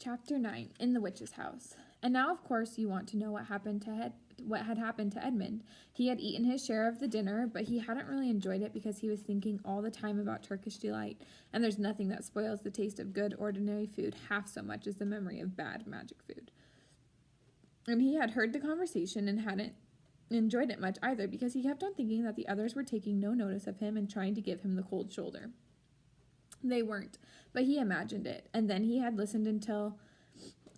Chapter 9. In the Witch's House. And now, of course, you want to know what had happened to Edmund. He had eaten his share of the dinner, but he hadn't really enjoyed it because he was thinking all the time about Turkish delight, and there's nothing that spoils the taste of good, ordinary food half so much as the memory of bad magic food. And he had heard the conversation and hadn't enjoyed it much either, because he kept on thinking that the others were taking no notice of him and trying to give him the cold shoulder. They weren't, but he imagined it, and then he had listened until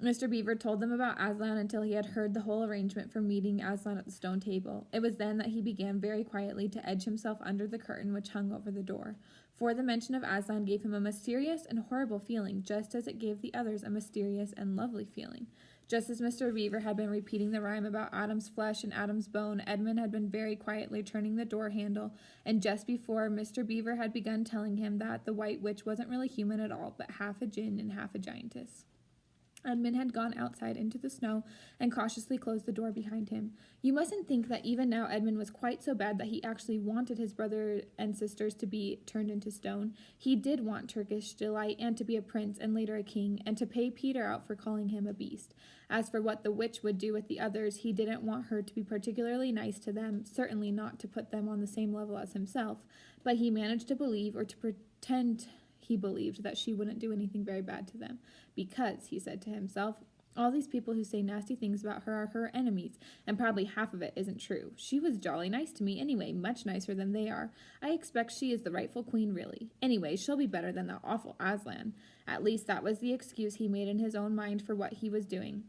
Mr. Beaver told them about Aslan, until he had heard the whole arrangement for meeting Aslan at the stone table. It was then that he began very quietly to edge himself under the curtain which hung over the door, for the mention of Aslan gave him a mysterious and horrible feeling, just as it gave the others a mysterious and lovely feeling. Just as Mr. Beaver had been repeating the rhyme about Adam's flesh and Adam's bone, Edmund had been very quietly turning the door handle, and just before Mr. Beaver had begun telling him that the White Witch wasn't really human at all, but half a djinn and half a giantess. Edmund had gone outside into the snow and cautiously closed the door behind him. You mustn't think that even now Edmund was quite so bad that he actually wanted his brother and sisters to be turned into stone. He did want Turkish delight and to be a prince and later a king, and to pay Peter out for calling him a beast. As for what the witch would do with the others, he didn't want her to be particularly nice to them, certainly not to put them on the same level as himself, but he managed to believe, or to pretend he believed, that she wouldn't do anything very bad to them, because, he said to himself, all these people who say nasty things about her are her enemies, and probably half of it isn't true. She was jolly nice to me anyway, much nicer than they are. I expect she is the rightful queen, really. Anyway, she'll be better than that awful Aslan. At least that was the excuse he made in his own mind for what he was doing.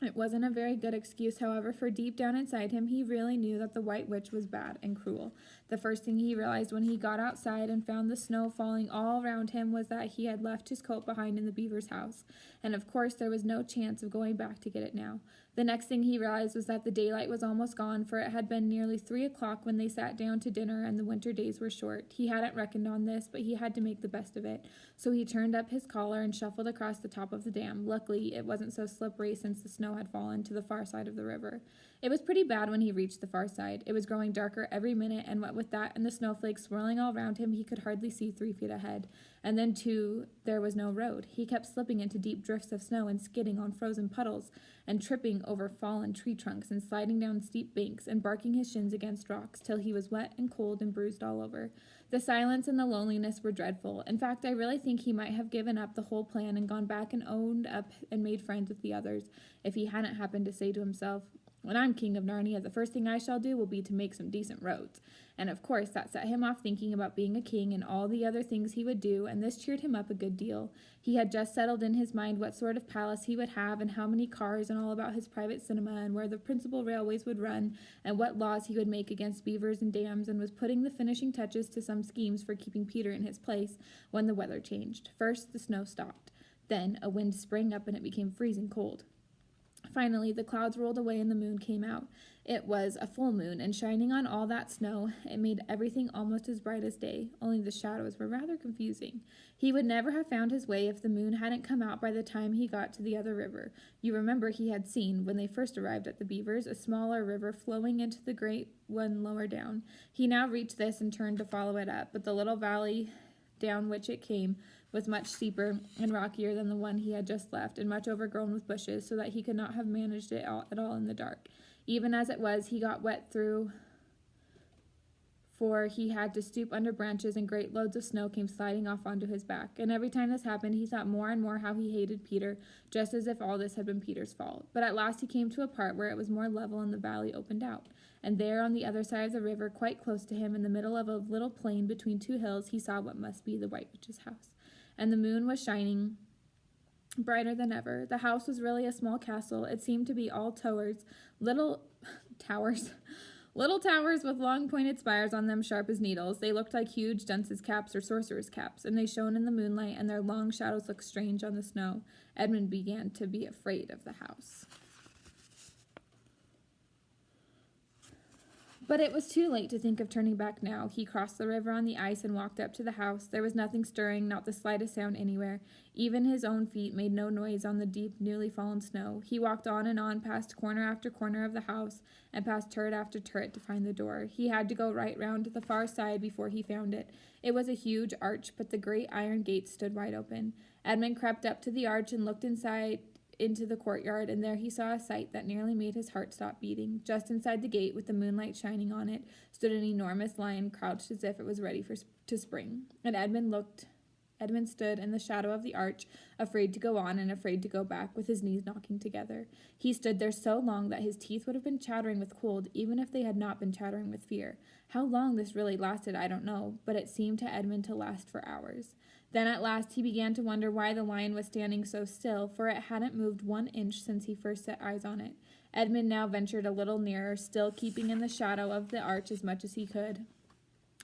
It wasn't a very good excuse, however, for deep down inside him, he really knew that the White Witch was bad and cruel. The first thing he realized when he got outside and found the snow falling all around him was that he had left his coat behind in the beaver's house, and of course there was no chance of going back to get it now. The next thing he realized was that the daylight was almost gone, for it had been nearly 3 o'clock when they sat down to dinner, and the winter days were short. He hadn't reckoned on this, but he had to make the best of it, so he turned up his collar and shuffled across the top of the dam. Luckily, it wasn't so slippery since the snow had fallen to the far side of the river. It was pretty bad when he reached the far side. It was growing darker every minute, and what with that and the snowflakes swirling all around him, he could hardly see 3 feet ahead. And then, too, there was no road. He kept slipping into deep drifts of snow and skidding on frozen puddles, and tripping over fallen tree trunks, and sliding down steep banks, and barking his shins against rocks, till he was wet and cold and bruised all over. The silence and the loneliness were dreadful. In fact, I really think he might have given up the whole plan and gone back and owned up and made friends with the others, if he hadn't happened to say to himself, when I'm king of Narnia, the first thing I shall do will be to make some decent roads. And of course, that set him off thinking about being a king and all the other things he would do, and this cheered him up a good deal. He had just settled in his mind what sort of palace he would have, and how many cars, and all about his private cinema, and where the principal railways would run, and what laws he would make against beavers and dams, and was putting the finishing touches to some schemes for keeping Peter in his place, when the weather changed. First, the snow stopped. Then, a wind sprang up, and it became freezing cold. Finally, the clouds rolled away and the moon came out. It was a full moon, and shining on all that snow, it made everything almost as bright as day, only the shadows were rather confusing. He would never have found his way if the moon hadn't come out by the time he got to the other river. You remember he had seen, when they first arrived at the Beavers, a smaller river flowing into the great one lower down. He now reached this and turned to follow it up, but the little valley down which it came was much steeper and rockier than the one he had just left, and much overgrown with bushes, so that he could not have managed it at all in the dark. Even as it was, he got wet through, for he had to stoop under branches, and great loads of snow came sliding off onto his back. And every time this happened, he thought more and more how he hated Peter, just as if all this had been Peter's fault. But at last he came to a part where it was more level and the valley opened out. And there, on the other side of the river, quite close to him, in the middle of a little plain between 2 hills, he saw what must be the White Witch's house. And the moon was shining brighter than ever. The house was really a small castle. It seemed to be all little towers with long pointed spires on them, sharp as needles. They looked like huge dunce's caps or sorcerer's caps, and they shone in the moonlight, and their long shadows looked strange on the snow. Edmund began to be afraid of the house. But it was too late to think of turning back now. He crossed the river on the ice and walked up to the house. There was nothing stirring, not the slightest sound anywhere. Even his own feet made no noise on the deep, newly fallen snow. He walked on, past corner after corner of the house, and past turret after turret to find the door. He had to go right round to the far side before he found it. It was a huge arch, but the great iron gate stood wide open. Edmund crept up to the arch and looked inside into the courtyard, and there he saw a sight that nearly made his heart stop beating. Just inside the gate, with the moonlight shining on it, stood an enormous lion, crouched as if it was ready to spring. And Edmund stood in the shadow of the arch, afraid to go on and afraid to go back, with his knees knocking together. He stood there so long that his teeth would have been chattering with cold, even if they had not been chattering with fear. How long this really lasted, I don't know, but it seemed to Edmund to last for hours. Then at last he began to wonder why the lion was standing so still, for it hadn't moved 1 inch since he first set eyes on it. Edmund now ventured a little nearer, still keeping in the shadow of the arch as much as he could.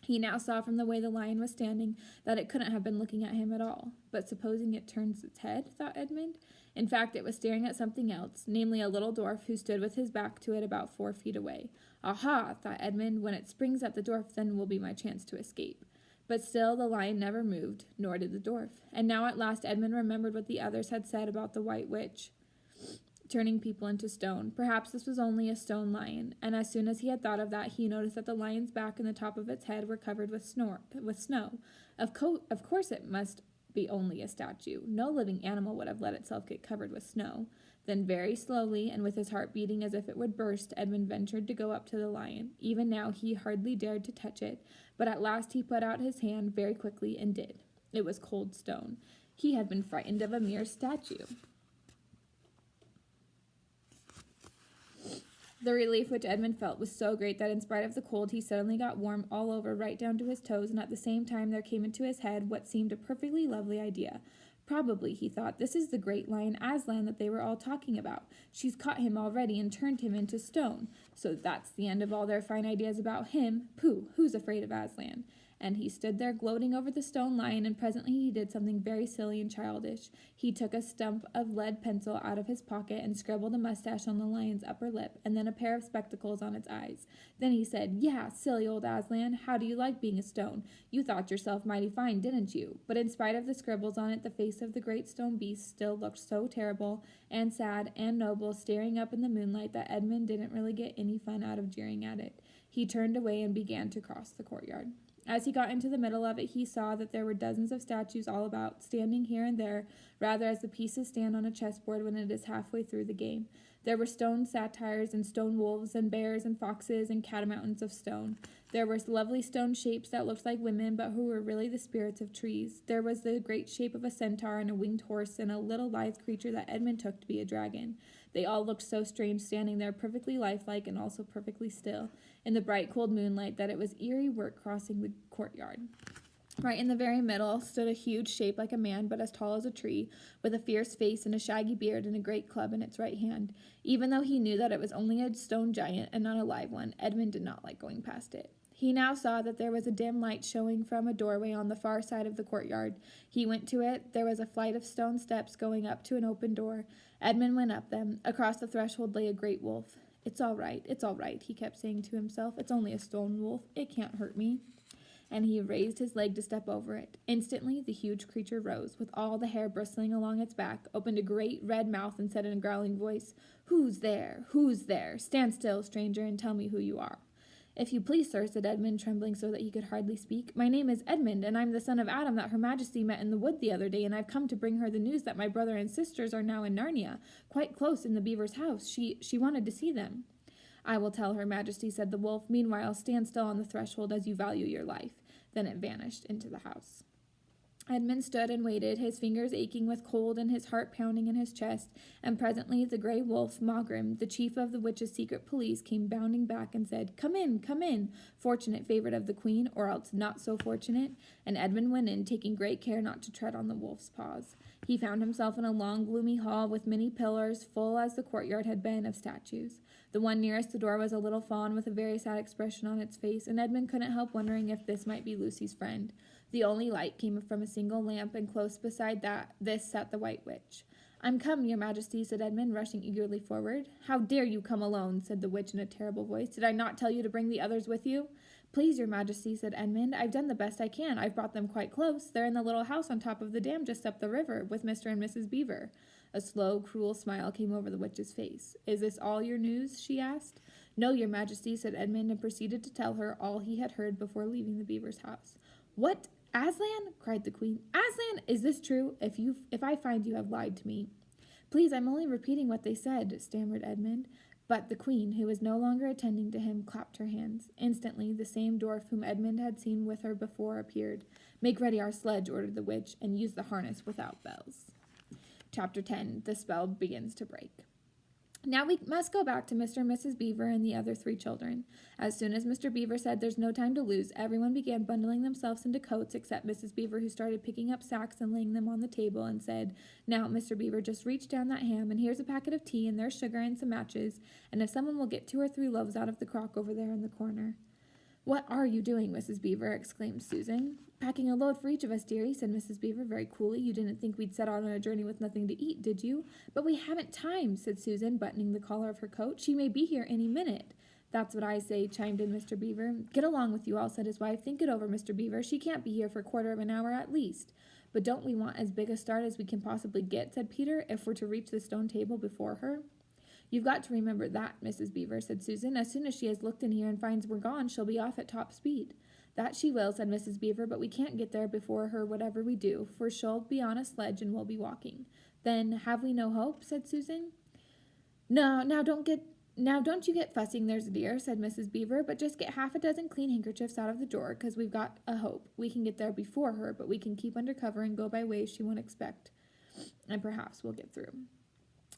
He now saw from the way the lion was standing that it couldn't have been looking at him at all. But supposing it turns its head, thought Edmund. In fact, it was staring at something else, namely a little dwarf who stood with his back to it about 4 feet away. Aha, thought Edmund, when it springs at the dwarf, then will be my chance to escape. But still the lion never moved, nor did the dwarf. And now at last Edmund remembered what the others had said about the white witch turning people into stone. Perhaps this was only a stone lion, and as soon as he had thought of that, he noticed that the lion's back and the top of its head were covered with snow. Of course it must be only a statue. No living animal would have let itself get covered with snow. Then very slowly, and with his heart beating as if it would burst, Edmund ventured to go up to the lion. Even now he hardly dared to touch it, but at last he put out his hand very quickly and did. It was cold stone. He had been frightened of a mere statue. The relief which Edmund felt was so great that in spite of the cold he suddenly got warm all over, right down to his toes, and at the same time there came into his head what seemed a perfectly lovely idea. Probably, he thought, this is the great lion Aslan that they were all talking about. She's caught him already and turned him into stone. So that's the end of all their fine ideas about him. Pooh, who's afraid of Aslan? And he stood there gloating over the stone lion, and presently he did something very silly and childish. He took a stump of lead pencil out of his pocket and scribbled a mustache on the lion's upper lip, and then a pair of spectacles on its eyes. Then he said, "Yeah, silly old Aslan, how do you like being a stone? You thought yourself mighty fine, didn't you?" But in spite of the scribbles on it, the face of the great stone beast still looked so terrible and sad and noble, staring up in the moonlight, that Edmund didn't really get any fun out of jeering at it. He turned away and began to cross the courtyard. As he got into the middle of it, he saw that there were dozens of statues all about, standing here and there, rather as the pieces stand on a chessboard when it is halfway through the game. There were stone satyrs and stone wolves and bears and foxes and catamounts of stone. There were lovely stone shapes that looked like women, but who were really the spirits of trees. There was the great shape of a centaur and a winged horse and a little lithe creature that Edmund took to be a dragon. They all looked so strange standing there, perfectly lifelike and also perfectly still, in the bright cold moonlight, that it was eerie work crossing the courtyard. Right in the very middle stood a huge shape like a man, but as tall as a tree, with a fierce face and a shaggy beard and a great club in its right hand. Even though he knew that it was only a stone giant and not a live one, Edmund did not like going past it. He now saw that there was a dim light showing from a doorway on the far side of the courtyard. He went to it. There was a flight of stone steps going up to an open door. Edmund went up them. Across the threshold lay a great wolf. It's all right, he kept saying to himself. It's only a stone wolf. It can't hurt me." And he raised his leg to step over it. Instantly, the huge creature rose, with all the hair bristling along its back, opened a great red mouth, and said in a growling voice, "Who's there? Who's there? Stand still, stranger, and tell me who you are." "If you please, sir," said Edmund, trembling so that he could hardly speak, "my name is Edmund, and I'm the son of Adam that Her Majesty met in the wood the other day, and I've come to bring her the news that my brother and sisters are now in Narnia, quite close in the beaver's house. She wanted to see them." "I will tell Her Majesty," said the wolf. "Meanwhile, stand still on the threshold as you value your life." Then it vanished into the house. Edmund stood and waited, his fingers aching with cold and his heart pounding in his chest, and presently the grey wolf, Mogrim, the chief of the witches' secret police, came bounding back and said, come in, fortunate favourite of the queen, or else not so fortunate," and Edmund went in, taking great care not to tread on the wolf's paws. He found himself in a long, gloomy hall with many pillars, full as the courtyard had been of statues. The one nearest the door was a little fawn with a very sad expression on its face, and Edmund couldn't help wondering if this might be Lucy's friend. The only light came from a single lamp, and close beside this sat the White Witch. I'm come, your majesty, said Edmund, rushing eagerly forward. How dare you come alone, said the witch in a terrible voice. Did I not tell you to bring the others with you? Please, your majesty, said Edmund, I've done the best I can. I've brought them quite close. They're in the little house on top of the dam just up the river, with Mr. and Mrs. Beaver. A slow, cruel smile came over the witch's face. Is this all your news? She asked. No, your majesty, said Edmund, and proceeded to tell her all he had heard before leaving the beaver's house. What? Aslan? Cried the queen. Aslan, is this true? If I find you have lied to me. Please, I'm only repeating what they said, stammered Edmund. But the queen, who was no longer attending to him, clapped her hands. Instantly, the same dwarf whom Edmund had seen with her before appeared. Make ready our sledge, ordered the witch, and use the harness without bells. Chapter 10. The spell begins to break. Now we must go back to Mr. and Mrs. Beaver and the other 3 children. As soon as Mr. Beaver said there's no time to lose, everyone began bundling themselves into coats except Mrs. Beaver, who started picking up sacks and laying them on the table and said, Now, Mr. Beaver, just reach down that ham, and here's a packet of tea, and there's sugar and some matches, and if someone will get 2 or 3 loaves out of the crock over there in the corner. What are you doing, Mrs. Beaver? Exclaimed Susan. Packing a load for each of us, dearie, said Mrs. Beaver very coolly. You didn't think we'd set out on a journey with nothing to eat, did you? But we haven't time, said Susan, buttoning the collar of her coat. She may be here any minute. That's what I say, chimed in Mr. Beaver. Get along with you all, said his wife. Think it over, Mr. Beaver. She can't be here for a quarter of an hour at least. But don't we want as big a start as we can possibly get, said Peter, if we're to reach the stone table before her? You've got to remember that, Mrs. Beaver, said Susan. As soon as she has looked in here and finds we're gone, she'll be off at top speed. That she will, said Mrs. Beaver, but we can't get there before her whatever we do, for she'll be on a sledge and we'll be walking. Then have we no hope? Said Susan. No, now don't you get fussing, there's a dear, said Mrs. Beaver, but just get half a dozen clean handkerchiefs out of the drawer, 'cause we've got a hope. We can get there before her, but we can keep under cover and go by ways she won't expect, and perhaps we'll get through.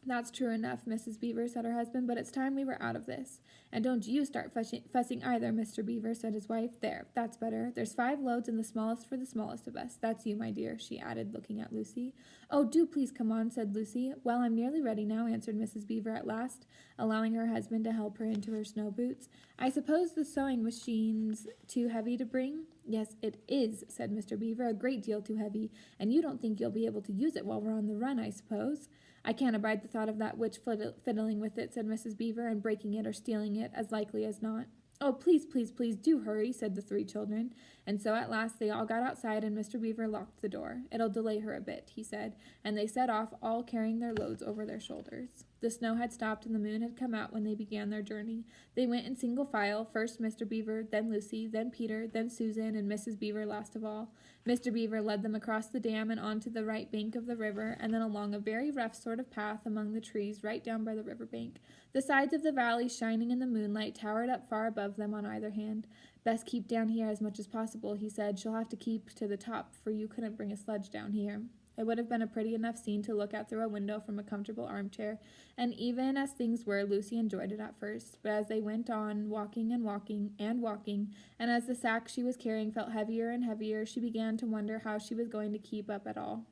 That's true enough, Mrs. Beaver, said her husband, but it's time we were out of this. And don't you start fussing either, Mr. Beaver, said his wife. There, that's better. There's 5 loads and the smallest for the smallest of us. That's you, my dear, she added, looking at Lucy. Oh, do please come on, said Lucy. Well, I'm nearly ready now, answered Mrs. Beaver at last, allowing her husband to help her into her snow boots. I suppose the sewing machine's too heavy to bring? Yes, it is, said Mr. Beaver, a great deal too heavy, and you don't think you'll be able to use it while we're on the run, I suppose? I can't abide the thought of that witch fiddling with it, said Mrs. Beaver, and breaking it or stealing it, as likely as not. Oh, please, please, please do hurry, said the 3 children. And so at last they all got outside and Mr. Beaver locked the door. It'll delay her a bit, he said, and they set off, all carrying their loads over their shoulders. The snow had stopped and the moon had come out when they began their journey. They went in single file, first Mr. Beaver, then Lucy, then Peter, then Susan, and Mrs. Beaver last of all. Mr. Beaver led them across the dam and onto the right bank of the river, and then along a very rough sort of path among the trees right down by the river bank. The sides of the valley, shining in the moonlight, towered up far above them on either hand. Best keep down here as much as possible, he said. She'll have to keep to the top, for you couldn't bring a sledge down here. It would have been a pretty enough scene to look at through a window from a comfortable armchair, and even as things were, Lucy enjoyed it at first. But as they went on, walking and walking and walking, and as the sack she was carrying felt heavier and heavier, she began to wonder how she was going to keep up at all.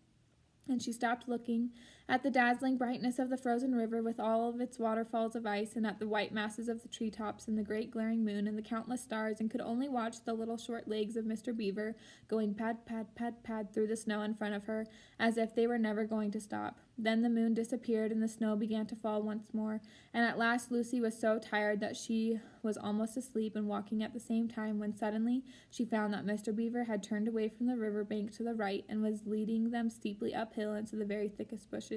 And she stopped looking at the dazzling brightness of the frozen river with all of its waterfalls of ice, and at the white masses of the treetops and the great glaring moon and the countless stars, and could only watch the little short legs of Mr. Beaver going pad, pad, pad, pad through the snow in front of her, as if they were never going to stop. Then the moon disappeared and the snow began to fall once more, and at last Lucy was so tired that she was almost asleep and walking at the same time, when suddenly she found that Mr. Beaver had turned away from the river bank to the right and was leading them steeply uphill into the very thickest bushes.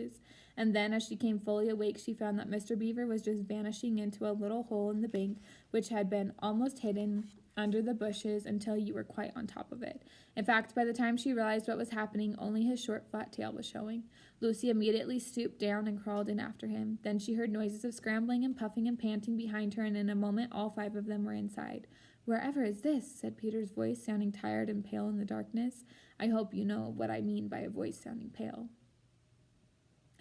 And then, as she came fully awake, she found that Mr. Beaver was just vanishing into a little hole in the bank, which had been almost hidden under the bushes until you were quite on top of it. In fact, by the time she realized what was happening, only his short, flat tail was showing. Lucy immediately stooped down and crawled in after him. Then she heard noises of scrambling and puffing and panting behind her, and in a moment all 5 of them were inside. Wherever is this? Said Peter's voice, sounding tired and pale in the darkness. I hope you know what I mean by a voice sounding pale.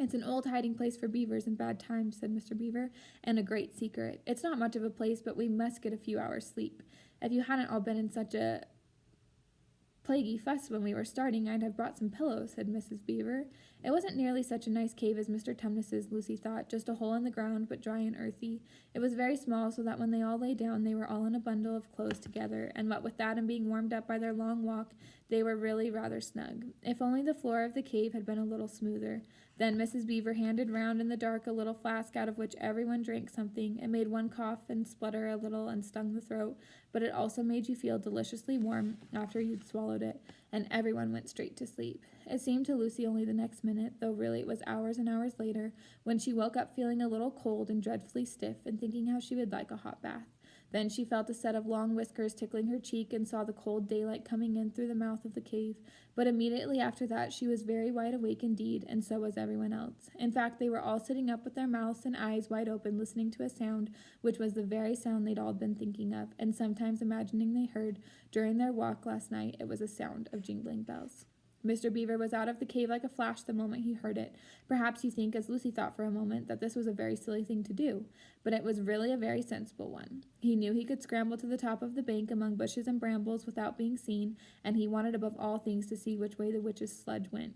It's an old hiding place for beavers in bad times, said Mr. Beaver, and a great secret. It's not much of a place, but we must get a few hours' sleep. If you hadn't all been in such a plaguey fuss when we were starting, I'd have brought some pillows, said Mrs. Beaver, It wasn't nearly such a nice cave as Mr. Tumnus's, Lucy thought, just a hole in the ground, but dry and earthy. It was very small, so that when they all lay down, they were all in a bundle of clothes together, and what with that and being warmed up by their long walk, they were really rather snug. If only the floor of the cave had been a little smoother. Then Mrs. Beaver handed round in the dark a little flask out of which everyone drank something. It made one cough and splutter a little and stung the throat, but it also made you feel deliciously warm after you'd swallowed it, and everyone went straight to sleep. It seemed to Lucy only the next minute, though really it was hours and hours later, when she woke up feeling a little cold and dreadfully stiff and thinking how she would like a hot bath. Then she felt a set of long whiskers tickling her cheek and saw the cold daylight coming in through the mouth of the cave. But immediately after that she was very wide awake indeed, and so was everyone else. In fact, they were all sitting up with their mouths and eyes wide open, listening to a sound which was the very sound they'd all been thinking of, and sometimes imagining they heard during their walk last night. It was a sound of jingling bells. Mr. Beaver was out of the cave like a flash the moment he heard it. Perhaps you think, as Lucy thought for a moment, that this was a very silly thing to do, but it was really a very sensible one. He knew he could scramble to the top of the bank among bushes and brambles without being seen, and he wanted above all things to see which way the witch's sledge went.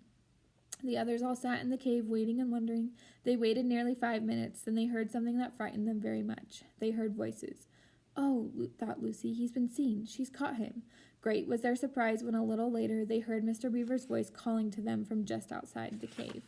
The others all sat in the cave waiting and wondering. They waited nearly 5 minutes, then they heard something that frightened them very much. They heard voices. "Oh," thought Lucy, "he's been seen. She's caught him." Great was their surprise when a little later they heard Mr. Beaver's voice calling to them from just outside the cave.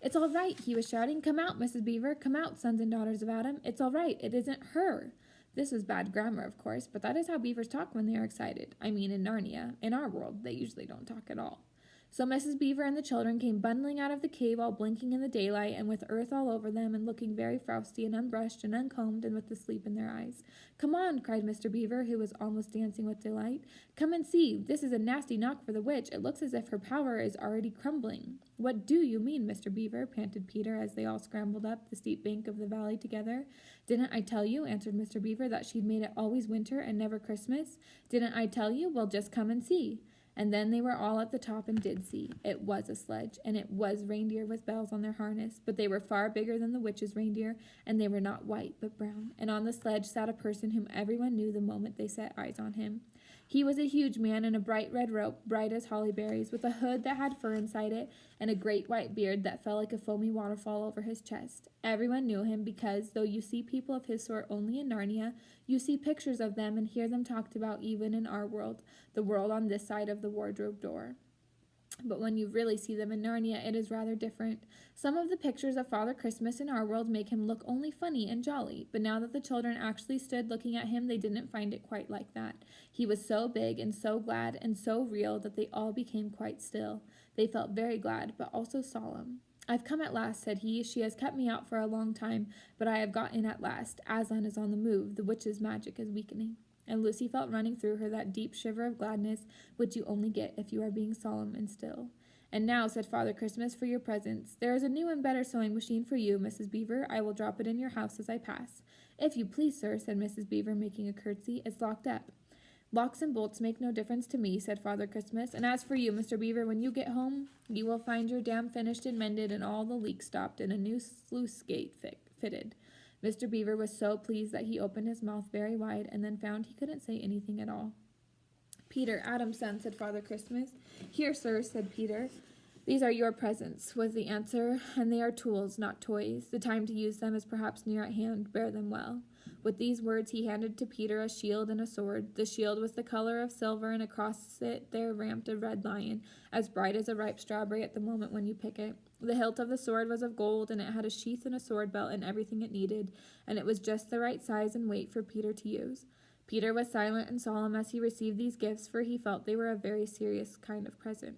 "It's all right," he was shouting. "Come out, Mrs. Beaver. Come out, sons and daughters of Adam. It's all right. It isn't her." This was bad grammar, of course, but that is how beavers talk when they are excited. I mean, in Narnia. In our world, they usually don't talk at all. So Mrs. Beaver and the children came bundling out of the cave, all blinking in the daylight and with earth all over them and looking very frosty and unbrushed and uncombed and with the sleep in their eyes. "Come on," cried Mr. Beaver, who was almost dancing with delight. "Come and see. This is a nasty knock for the witch. It looks as if her power is already crumbling." "What do you mean, Mr. Beaver?" panted Peter as they all scrambled up the steep bank of the valley together. "Didn't I tell you," answered Mr. Beaver, "that she'd made it always winter and never Christmas? Didn't I tell you? Well, just come and see." And then they were all at the top and did see. It was a sledge, and it was reindeer with bells on their harness, but they were far bigger than the witch's reindeer, and they were not white but brown. And on the sledge sat a person whom everyone knew the moment they set eyes on him. He was a huge man in a bright red robe, bright as holly berries, with a hood that had fur inside it, and a great white beard that fell like a foamy waterfall over his chest. Everyone knew him because, though you see people of his sort only in Narnia, you see pictures of them and hear them talked about even in our world, the world on this side of the wardrobe door. But when you really see them in Narnia, it is rather different. Some of the pictures of Father Christmas in our world make him look only funny and jolly, but now that the children actually stood looking at him, they didn't find it quite like that. He was so big and so glad and so real that they all became quite still. They felt very glad, but also solemn. "I've come at last," said he. "She has kept me out for a long time, but I have got in at last. Aslan is on the move. The witch's magic is weakening." And Lucy felt running through her that deep shiver of gladness which you only get if you are being solemn and still. "And now," said Father Christmas, "for your presents. There is a new and better sewing machine for you, Mrs. Beaver. I will drop it in your house as I pass." "If you please, sir," said Mrs. Beaver, making a curtsy. "It's locked up." "Locks and bolts make no difference to me," said Father Christmas. "And as for you, Mr. Beaver, when you get home, you will find your dam finished and mended and all the leaks stopped and a new sluice gate fitted." Mr. Beaver was so pleased that he opened his mouth very wide and then found he couldn't say anything at all. "Peter, Adam's son," said Father Christmas. "Here, sir," said Peter. "These are your presents," was the answer, "and they are tools, not toys. The time to use them is perhaps near at hand. Bear them well." With these words he handed to Peter a shield and a sword. The shield was the color of silver, and across it there ramped a red lion, as bright as a ripe strawberry at the moment when you pick it. The hilt of the sword was of gold, and it had a sheath and a sword belt and everything it needed, and it was just the right size and weight for Peter to use. Peter was silent and solemn as he received these gifts, for he felt they were a very serious kind of present.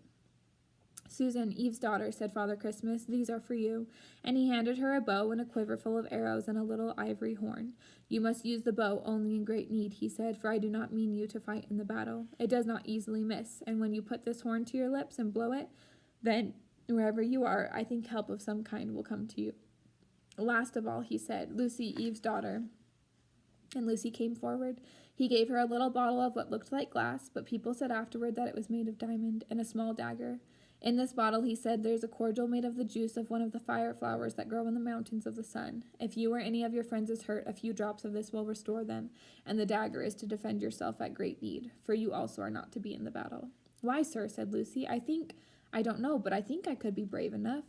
"Susan, Eve's daughter," said Father Christmas, "these are for you." And he handed her a bow and a quiver full of arrows and a little ivory horn. "You must use the bow only in great need," he said, "for I do not mean you to fight in the battle. It does not easily miss, and when you put this horn to your lips and blow it, then, wherever you are, I think help of some kind will come to you. Last of all," he said, "Lucy, Eve's daughter." And Lucy came forward. He gave her a little bottle of what looked like glass, but people said afterward that it was made of diamond, and a small dagger. "In this bottle," he said, "there is a cordial made of the juice of one of the fire flowers that grow in the mountains of the sun. If you or any of your friends is hurt, a few drops of this will restore them, and the dagger is to defend yourself at great need, for you also are not to be in the battle." "Why, sir?" said Lucy. I think I don't know, but I think I could be brave enough.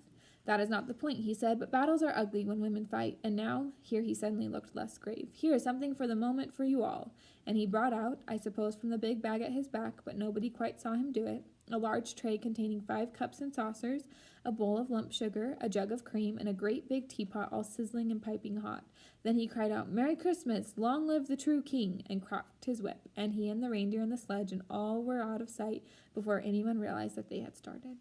That is not the point, he said, but battles are ugly when women fight, and now, here he suddenly looked less grave, here is something for the moment for you all. And he brought out, I suppose from the big bag at his back, but nobody quite saw him do it, a large tray containing 5 cups and saucers, a bowl of lump sugar, a jug of cream, and a great big teapot all sizzling and piping hot. Then he cried out, Merry Christmas, long live the true king, and cracked his whip, and he and the reindeer and the sledge and all were out of sight before anyone realized that they had started.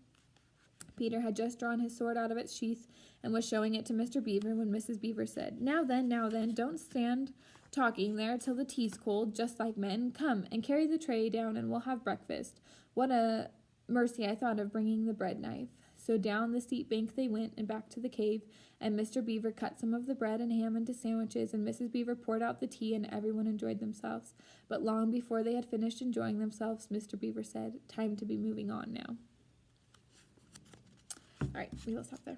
Peter had just drawn his sword out of its sheath and was showing it to Mr. Beaver when Mrs. Beaver said, now then, don't stand talking there till the tea's cold, just like men. Come and carry the tray down and we'll have breakfast. What a mercy I thought of bringing the bread knife. So down the steep bank they went and back to the cave, and Mr. Beaver cut some of the bread and ham into sandwiches, and Mrs. Beaver poured out the tea, and everyone enjoyed themselves. But long before they had finished enjoying themselves, Mr. Beaver said, time to be moving on now. All right, we will stop there.